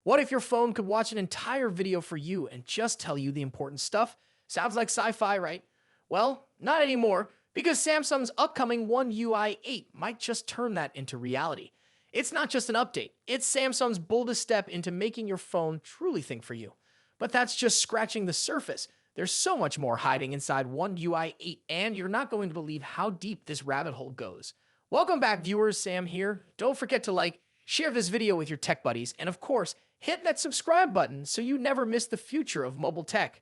What if your phone could watch an entire video for you and just tell you the important stuff? Sounds like sci-fi, right? Well, not anymore, because Samsung's upcoming One UI 8 might just turn that into reality. It's not just an update, it's Samsung's boldest step into making your phone truly think for you. But that's just scratching the surface. There's so much more hiding inside One UI 8, and you're not going to believe how deep this rabbit hole goes. Welcome back, viewers. Sam here. Don't forget to like, share this video with your tech buddies, and of course, hit that subscribe button so you never miss the future of mobile tech.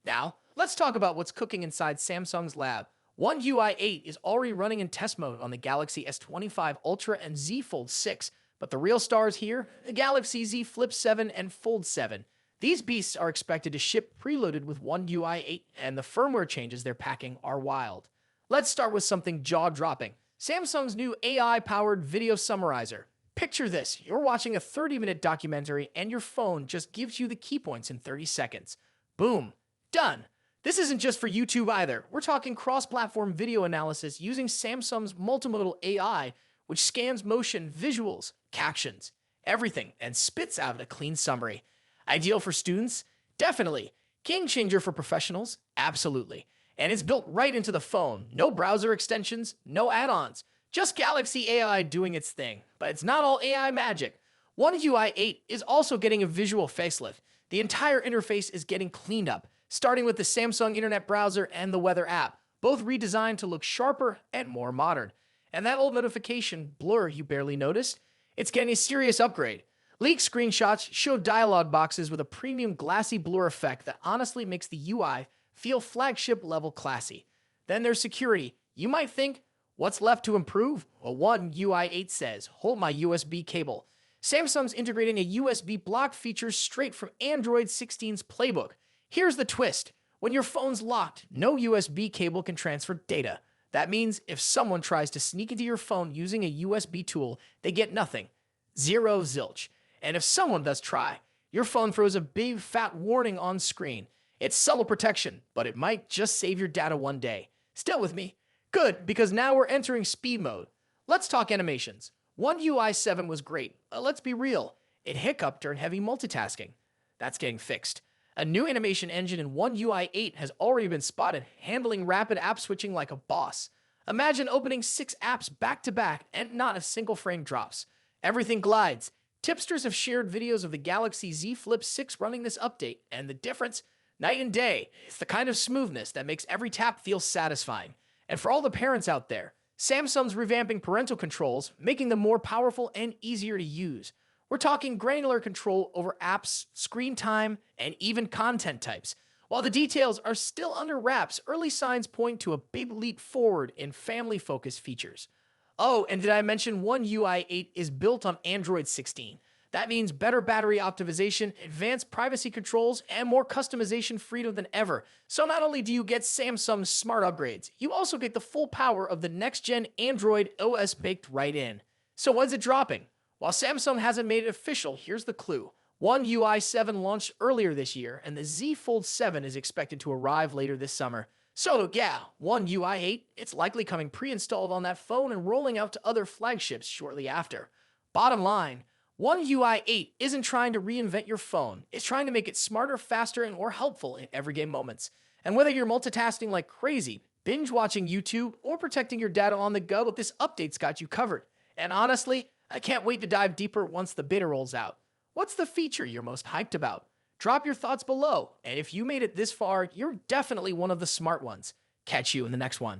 Now, let's talk about what's cooking inside Samsung's lab. One UI 8 is already running in test mode on the Galaxy S25 Ultra and Z Fold 6, but the real stars here, the Galaxy Z Flip 7 and Fold 7. These beasts are expected to ship preloaded with One UI 8, and the firmware changes they're packing are wild. Let's start with something jaw-dropping. Samsung's new AI-powered video summarizer. Picture this, you're watching a 30-minute documentary and your phone just gives you the key points in 30 seconds. Boom. Done. This isn't just for YouTube either. We're talking cross-platform video analysis using Samsung's multimodal AI, which scans motion, visuals, captions, everything, and spits out a clean summary. Ideal for students? Definitely. Game changer for professionals? Absolutely. And it's built right into the phone. No browser extensions, no add-ons. Just Galaxy AI doing its thing. But it's not all AI magic. One UI 8 is also getting a visual facelift. The entire interface is getting cleaned up, starting with the Samsung Internet Browser and the Weather app, both redesigned to look sharper and more modern. And that old notification blur you barely noticed? It's getting a serious upgrade. Leaked screenshots show dialog boxes with a premium glassy blur effect that honestly makes the UI feel flagship-level classy. Then there's security. You might think, what's left to improve? Well, One UI 8 says, hold my USB cable. Samsung's integrating a USB block feature straight from Android 16's playbook. Here's the twist. When your phone's locked, no USB cable can transfer data. That means if someone tries to sneak into your phone using a USB tool, they get nothing. Zero zilch. And if someone does try, your phone throws a big fat warning on screen. It's subtle protection, but it might just save your data one day. Still with me? Good, because now we're entering speed mode. Let's talk animations. One UI 7 was great, but let's be real. It hiccuped during heavy multitasking. That's getting fixed. A new animation engine in One UI 8 has already been spotted, handling rapid app switching like a boss. Imagine opening 6 apps back to back and not a single frame drops. Everything glides. Tipsters have shared videos of the Galaxy Z Flip 6 running this update, and the difference? Night and day. It's the kind of smoothness that makes every tap feel satisfying. And for all the parents out there, Samsung's revamping parental controls, making them more powerful and easier to use. We're talking granular control over apps, screen time, and even content types. While the details are still under wraps, early signs point to a big leap forward in family-focused features. Oh, and did I mention One UI 8 is built on Android 16? That means better battery optimization, advanced privacy controls, and more customization freedom than ever. So not only do you get Samsung's smart upgrades, you also get the full power of the next-gen Android OS baked right in. So when's it dropping? While Samsung hasn't made it official, here's the clue. One UI 7 launched earlier this year, and the Z Fold 7 is expected to arrive later this summer. So yeah, One UI 8, it's likely coming pre-installed on that phone and rolling out to other flagships shortly after. Bottom line, One UI 8 isn't trying to reinvent your phone. It's trying to make it smarter, faster, and more helpful in everyday moments. And whether you're multitasking like crazy, binge watching YouTube, or protecting your data on the go, this update's got you covered. And honestly, I can't wait to dive deeper once the beta rolls out. What's the feature you're most hyped about? Drop your thoughts below, and if you made it this far, you're definitely one of the smart ones. Catch you in the next one.